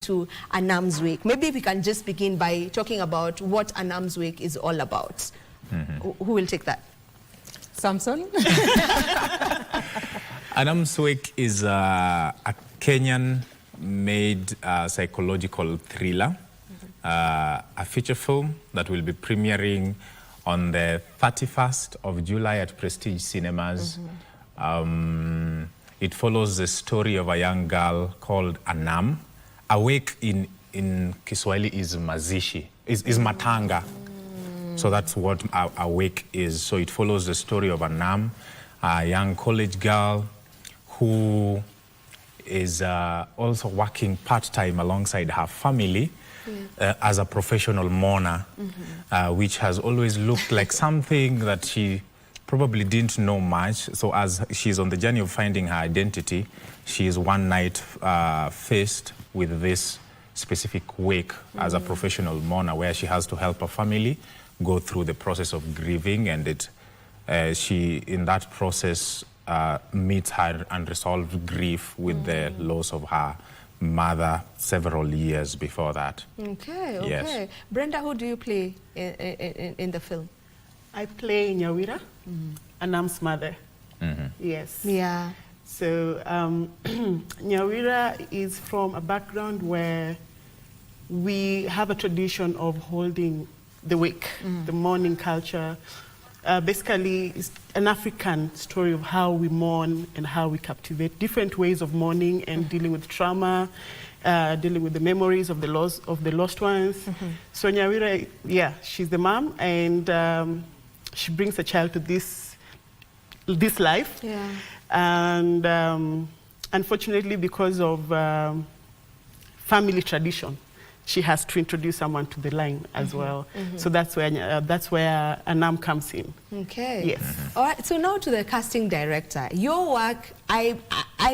to Anam's Week. Maybe we can just begin by talking about what Anam's Week is all about. Who will take that? Samson? Anam's Week is a Kenyan-made psychological thriller, a feature film that will be premiering on the 31st of July at Prestige Cinemas. It follows the story of a young girl called Anam. Awake in Kiswahili is mazishi, is matanga. So that's what awake is. So it follows the story of Anam, a young college girl who is also working part-time alongside her family as a professional mourner, which has always looked like something that she probably didn't know much. So as she's on the journey of finding her identity, she is one night faced with this specific wake as a professional mourner, where she has to help her family go through the process of grieving, and she, in that process, meets her unresolved grief with the loss of her mother several years before that. Okay, okay. Yes. Brenda, who do you play in the film? I play Nyawira, Anam's mother. Yes. Yeah. So Nyawira is from a background where we have a tradition of holding the wake, the mourning culture. Basically, it's an African story of how we mourn and how we captivate different ways of mourning and dealing with trauma, dealing with the memories of the lost ones. So Nyawira, yeah, she's the mom, and she brings a child to this life. Yeah. And unfortunately, because of family tradition, she has to introduce someone to the line as well. So that's where Anam comes in. Okay. Yes. All right. So now to the casting director. Your work, I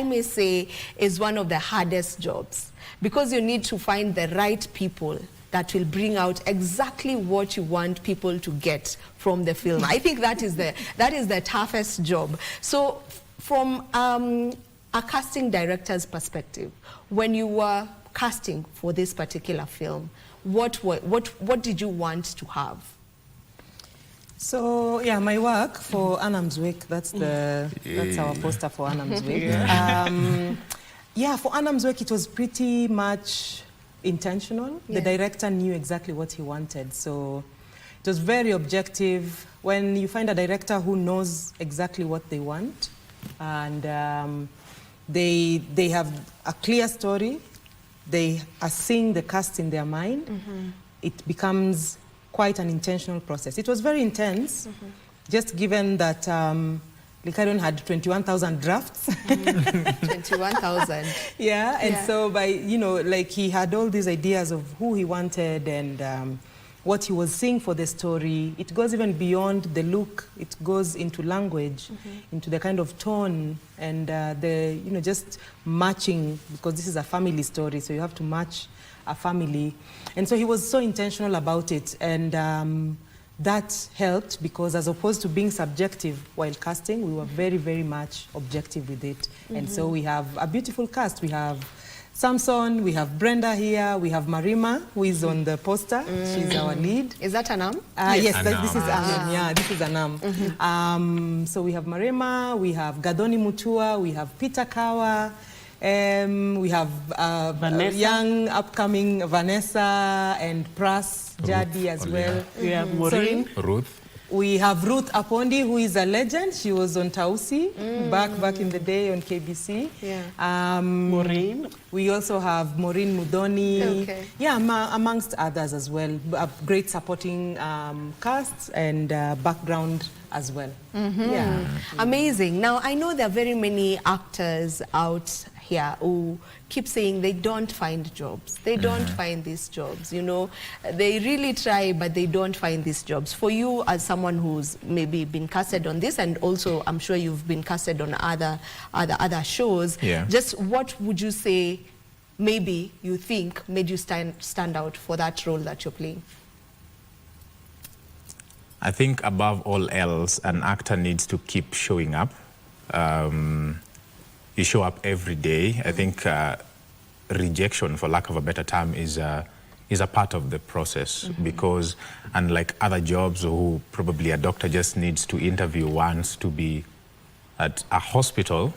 may say, is one of the hardest jobs, because you need to find the right people that will bring out exactly what you want people to get from the film. I think that is the toughest job. So from a casting director's perspective, when you were casting for this particular film, what did you want to have? So yeah, my work for Anam's Week, that's our poster for Anam's Week. Yeah, for Anam's Week it was pretty much intentional. The director knew exactly what he wanted, so it was very objective. When you find a director who knows exactly what they want, and they have a clear story, they are seeing the cast in their mind, it becomes quite an intentional process. It was very intense, just given that Likarion had 21,000 drafts. 21,000. Yeah, and so by, like he had all these ideas of who he wanted and what he was seeing for the story. It goes even beyond the look. It goes into language, into the kind of tone and just matching, because this is a family story, so you have to match a family. And so he was so intentional about it, and that helped, because as opposed to being subjective while casting, we were very, very much objective with it. And so we have a beautiful cast. We have Samson, we have Brenda here, we have Marima, who is on the poster. She's our lead. Is that Anam? Yes, this is Anam. Yeah, this is Anam. So we have Marima, we have Gadoni Mutua, we have Peter Kawa, we have young upcoming Vanessa and Pras Jadi as well. We have Maureen. Ruth. We have Ruth Apondi, who is a legend. She was on Tausi back in the day on KBC. Yeah. Maureen. We also have Maureen Mudoni. Okay. Yeah, amongst others as well. A great supporting cast and background as well. Yeah. Amazing. Now, I know there are very many actors out here who keep saying they don't find jobs. They don't find these jobs, They really try, but they don't find these jobs. For you, as someone who's maybe been casted on this, and also I'm sure you've been casted on other shows, just what would you say maybe you think made you stand out for that role that you're playing? I think above all else, an actor needs to keep showing up. You show up every day. I think rejection, for lack of a better term, is a part of the process, because unlike other jobs who probably a doctor just needs to interview once to be at a hospital,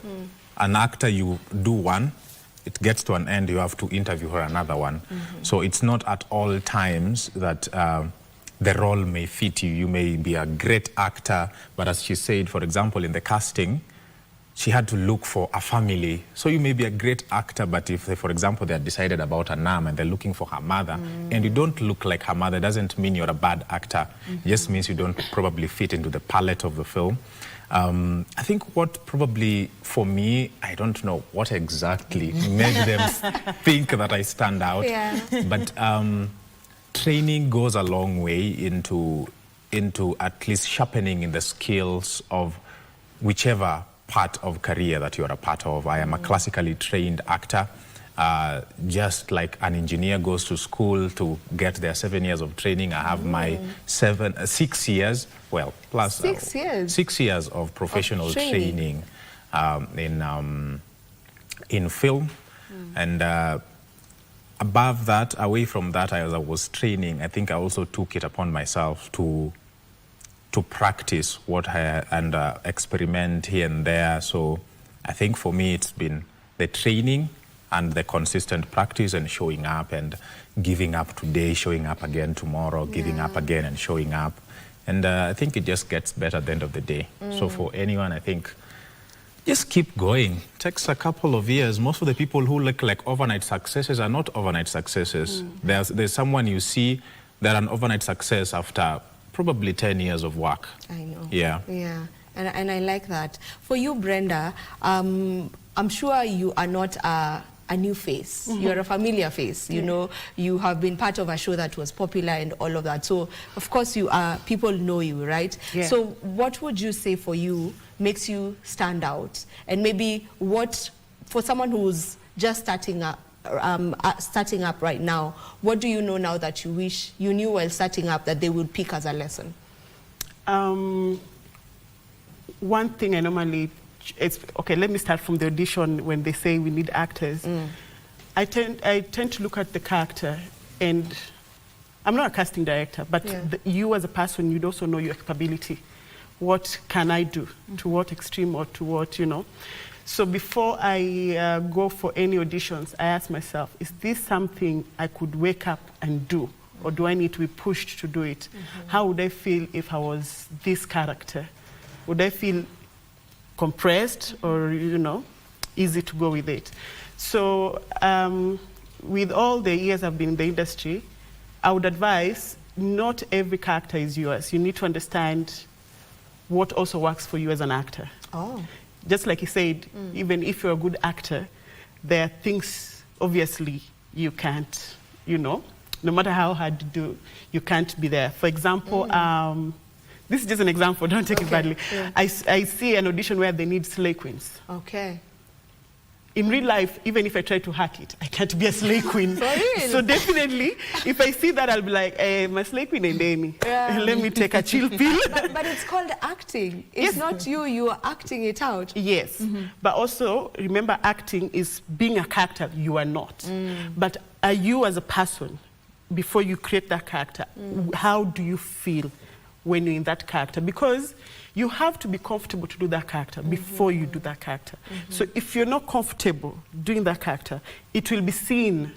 an actor, you do one, it gets to an end, you have to interview for another one. So it's not at all times that the role may fit you. You may be a great actor, but as she said, for example, in the casting, she had to look for a family. So you may be a great actor, but if, for example, they had decided about a Nam and they're looking for her mother, and you don't look like her mother, doesn't mean you're a bad actor. It just means you don't probably fit into the palette of the film. I think what probably, for me, I don't know what exactly made them think that I stand out. Yeah. But training goes a long way into at least sharpening in the skills of whichever part of career that you're a part of. I am a classically trained actor. Just like an engineer goes to school to get their 7 years of training, I have my 6 years, well, plus 6 years. 6 years of professional training in film. And above that, away from that, as I was training, I think I also took it upon myself to practice what and experiment here and there. So I think for me, it's been the training and the consistent practice and showing up and giving up today, showing up again tomorrow, giving up again and showing up. And I think it just gets better at the end of the day. So for anyone, I think, just keep going. It takes a couple of years. Most of the people who look like overnight successes are not overnight successes. There's someone you see, they're an overnight success after probably 10 years of work. I know. Yeah. Yeah. And I like that. For you, Brenda, I'm sure you are not a new face. You're a familiar face. You know, you have been part of a show that was popular and all of that. So, of course, people know you, right? Yeah. So, what would you say for you makes you stand out? And maybe what, for someone who's just starting up right now, what do you know now that you wish you knew while starting up that they would pick as a lesson? One thing I normally, okay, let me start from the audition when they say we need actors. I tend to look at the character, and I'm not a casting director, but you as a person, you'd also know your capability. What can I do? To what extreme or to what, you know? So before I go for any auditions, I ask myself, is this something I could wake up and do? Or do I need to be pushed to do it? How would I feel if I was this character? Would I feel compressed or, you know, easy to go with it? So with all the years I've been in the industry, I would advise not every character is yours. You need to understand what also works for you as an actor. Oh. Just like you said, even if you're a good actor, there are things, obviously, you can't, you know, no matter how hard you do, you can't be there. For example, this is just an example, don't take it badly. Yeah. I see an audition where they need slay queens. Okay. In real life, even if I try to hack it, I can't be a slay queen. So definitely, if I see that, I'll be like, my slay queen ain't any. Let me take a chill pill. But it's called acting. It's not you are acting it out. Yes. But also, remember, acting is being a character you are not. But are you as a person, before you create that character, how do you feel when you're in that character? Because you have to be comfortable to do that character before you do that character. So if you're not comfortable doing that character, it will be seen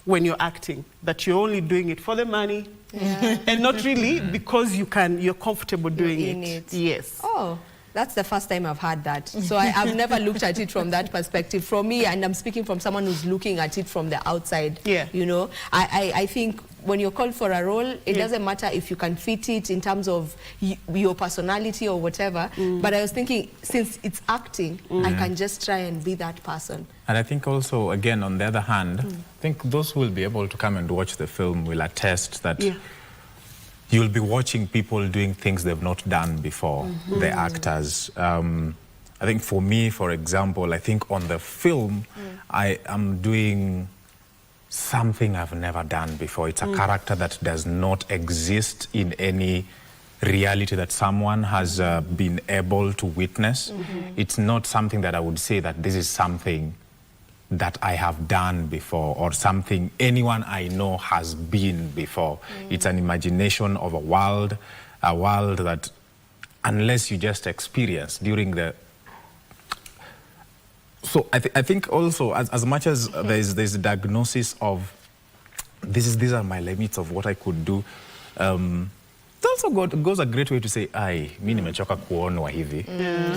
when you're acting that you're only doing it for the money and not really because you're comfortable doing it. Yes. Oh. That's the first time I've heard that. So I've never looked at it from that perspective. For me, and I'm speaking from someone who's looking at it from the outside, you know, I think when you're called for a role, it doesn't matter if you can fit it in terms of your personality or whatever. But I was thinking, since it's acting, I can just try and be that person. And I think also, again, on the other hand, I think those who will be able to come and watch the film will attest that you'll be watching people doing things they've not done before, the actors. I think for me, for example, I think on the film, I am doing something I've never done before. It's a character that does not exist in any reality that someone has been able to witness. It's not something that I would say that this is something that I have done before or something anyone I know has been before. It's an imagination of a world that unless you just experience during the... So I think also as much as there's a diagnosis of these are my limits of what I could do, it also goes a great way to say, mi nimechoka kuonwa hivi.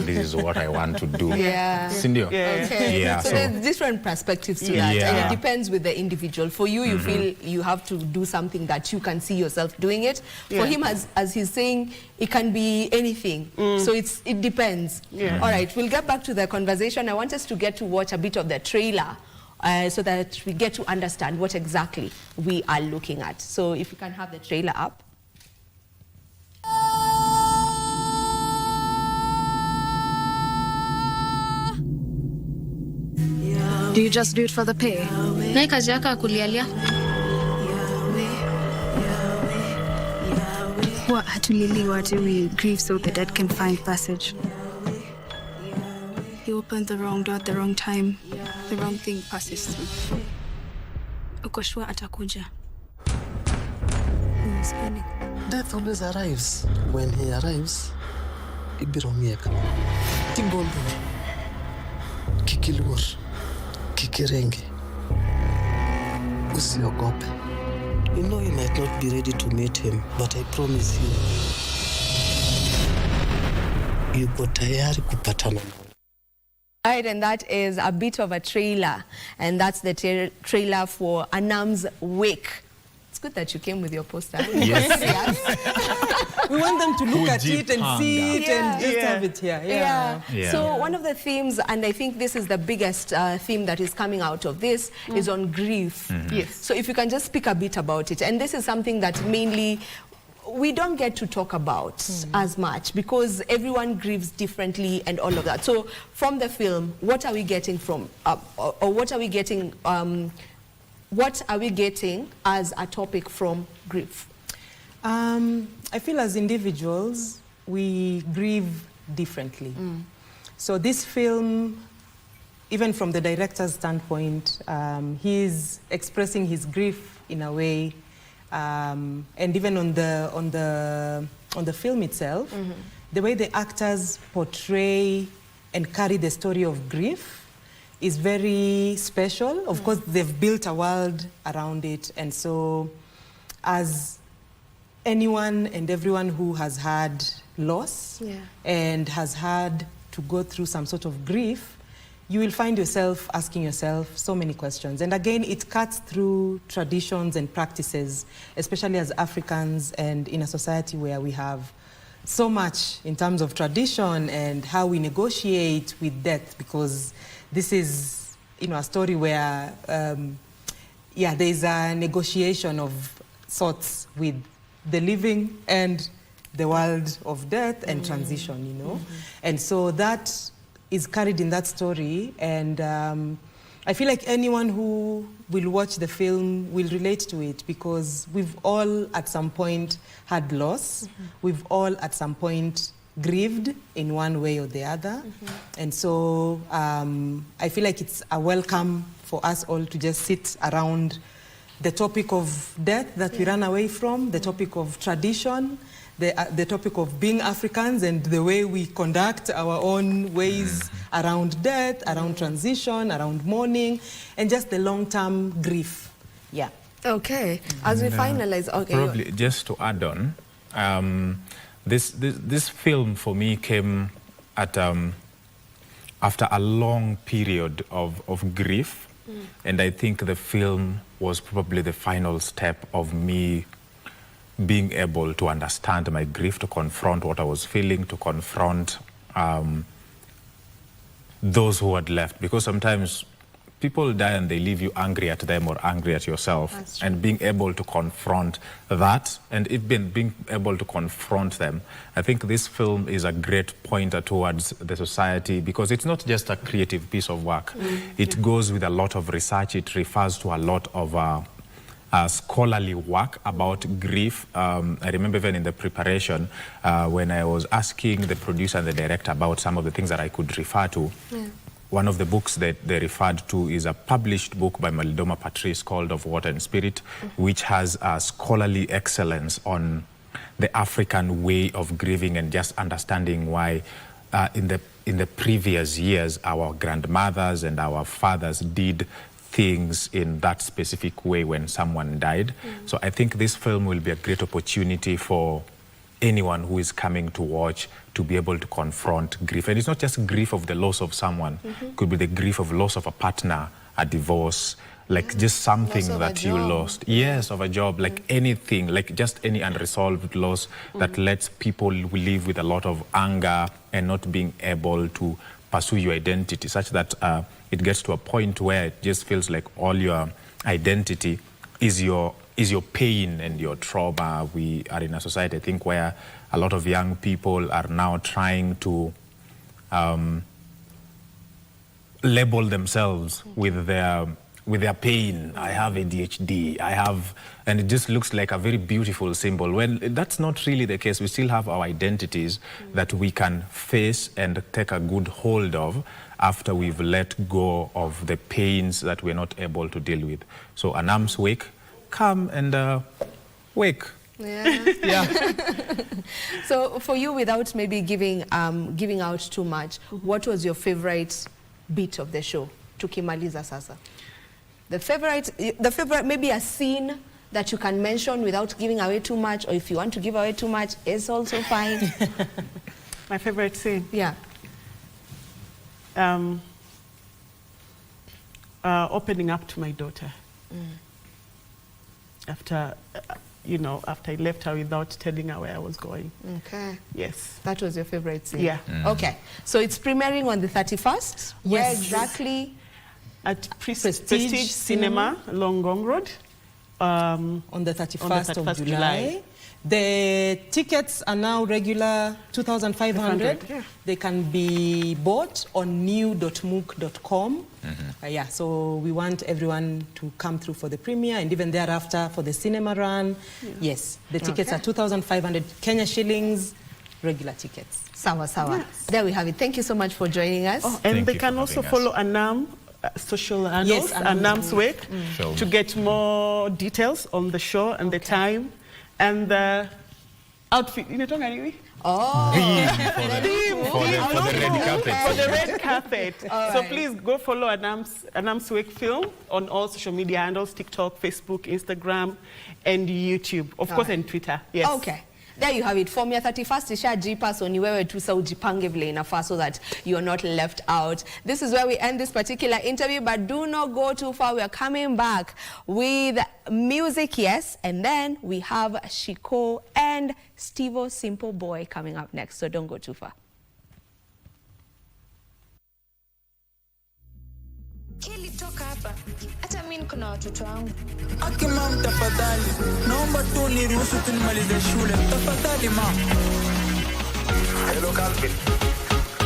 This is what I want to do. Sindio? Okay. Yeah, so there's different perspectives to that, and it depends with the individual. For you, you feel you have to do something that you can see yourself doing it. For him, as he's saying, it can be anything. So it depends. All right, we'll get back to the conversation. I want us to get to watch a bit of the trailer so that we get to understand what exactly we are looking at. So if you can have the trailer up. Do you just do it for the pay? Na kazi yako kulialia. What hatulili watu we grieve so the dead can find passage. He opened the wrong door at the wrong time. The wrong thing passes through. Uko sure atakuja? Death always arrives. When he arrives, ibiromieka. Timbondo. Kikilur. Kikirenge. Usiogope. You know you might not be ready to meet him, but I promise you, yuko tayari kupatana. Right, and that is a bit of a trailer, and that's the trailer for Anam's Wake. It's good that you came with your poster. Yes. We want them to look at it and see it and just have it here. So one of the themes, and I think this is the biggest theme that is coming out of this, is on grief. Yes. So if you can just speak a bit about it. And this is something that mainly we don't get to talk about as much because everyone grieves differently and all of that. So from the film, what are we getting from, or what are we getting as a topic from grief? I feel as individuals, we grieve differently. So this film, even from the director's standpoint, he's expressing his grief in a way, and even on the film itself, the way the actors portray and carry the story of grief is very special. Of course, they've built a world around it, and so as anyone and everyone who has had loss and has had to go through some sort of grief, you will find yourself asking yourself so many questions. And again, it cuts through traditions and practices, especially as Africans and in a society where we have so much in terms of tradition and how we negotiate with death, because this is, a story where, there's a negotiation of sorts with the living and the world of death and transition, And so that is carried in that story. And I feel like anyone who will watch the film will relate to it because we've all at some point had loss. We've all at some point grieved in one way or the other. And so I feel like it's a welcome for us all to just sit around the topic of death that we ran away from, the topic of tradition, the topic of being Africans and the way we conduct our own ways around death, around transition, around mourning, and just the long-term grief. Okay, as we finalize, Probably just to add on, this film for me came at after a long period of grief. And I think the film was probably the final step of me being able to understand my grief, to confront what I was feeling, to confront those who had left. Because sometimes people die and they leave you angry at them or angry at yourself. And being able to confront that, and being able to confront them, I think this film is a great pointer towards the society because it's not just a creative piece of work. It goes with a lot of research. It refers to a lot of scholarly work about grief. I remember even in the preparation, when I was asking the producer and the director about some of the things that I could refer to, one of the books that they referred to is a published book by Malidoma Patrice called Of Water and Spirit, which has a scholarly excellence on the African way of grieving and just understanding why in the previous years our grandmothers and our fathers did things in that specific way when someone died. So I think this film will be a great opportunity for anyone who is coming to watch to be able to confront grief. And it's not just grief of the loss of someone. It could be the grief of loss of a partner, a divorce, like just something that you lost. Yes, of a job, like anything, like just any unresolved loss that lets people live with a lot of anger and not being able to pursue your identity, such that it gets to a point where it just feels like all your identity is your pain and your trauma. We are in a society, I think, where a lot of young people are now trying to label themselves with their pain. I have ADHD, and it just looks like a very beautiful symbol. When that's not really the case. We still have our identities that we can face and take a good hold of after we've let go of the pains that we're not able to deal with. So an arm's wake, come and wake. Yeah. So for you, without maybe giving out too much, what was your favorite bit of the show? Tukimaliza sasa. The favorite, maybe a scene that you can mention without giving away too much, or if you want to give away too much, it's also fine. My favorite scene? Yeah. Opening up to my daughter. After, after I left her without telling her where I was going. Okay. Yes. That was your favorite scene? Yeah. Okay. So it's premiering on the 31st? Where Yes. exactly? At Prestige Cinema, Longong Road. On the 31st of July. The tickets are now regular 2,500. Yeah. They can be bought on new.mook.com. Yeah, so we want everyone to come through for the premiere and even thereafter for the cinema run. Yeah. Yes, the tickets are 2,500 Kenya shillings, regular tickets. Sawa, sawa. Yes. There we have it. Thank you so much for joining us. Oh, and they can also follow Anam social handles, Anam's Wake, to get more details on the show and the time and the outfit. Oh, for the red carpet. For the red carpet. So please go follow Anam's Wake Film on all social media handles, TikTok, Facebook, Instagram, and YouTube. Of course, and Twitter. Yes. Okay. There you have it. For me, 31st ishajipa, so niwewe tu sa ujipange vile inafaa so that you're not left out. This is where we end this particular interview, but do not go too far. We are coming back with music, yes, and then we have Shiko and Stevo Simple Boy coming up next, so don't go too far. Kelly, toka hapa. Hata mimi niko na watoto wangu. Akimam, tafadhali. Naomba tu niruhusu tunimalize shule. Tafadhali, ma. Hello, Calvin.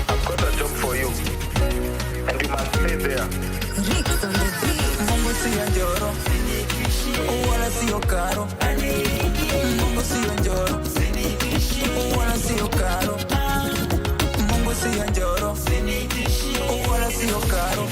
I've got a job for you. And you must stay there. Rick on the beat. Mungu siyo njoro. Wala siyo karo. Mungu siyo njoro. Wala siyo karo. Mungu siyo njoro. Wala siyo karo.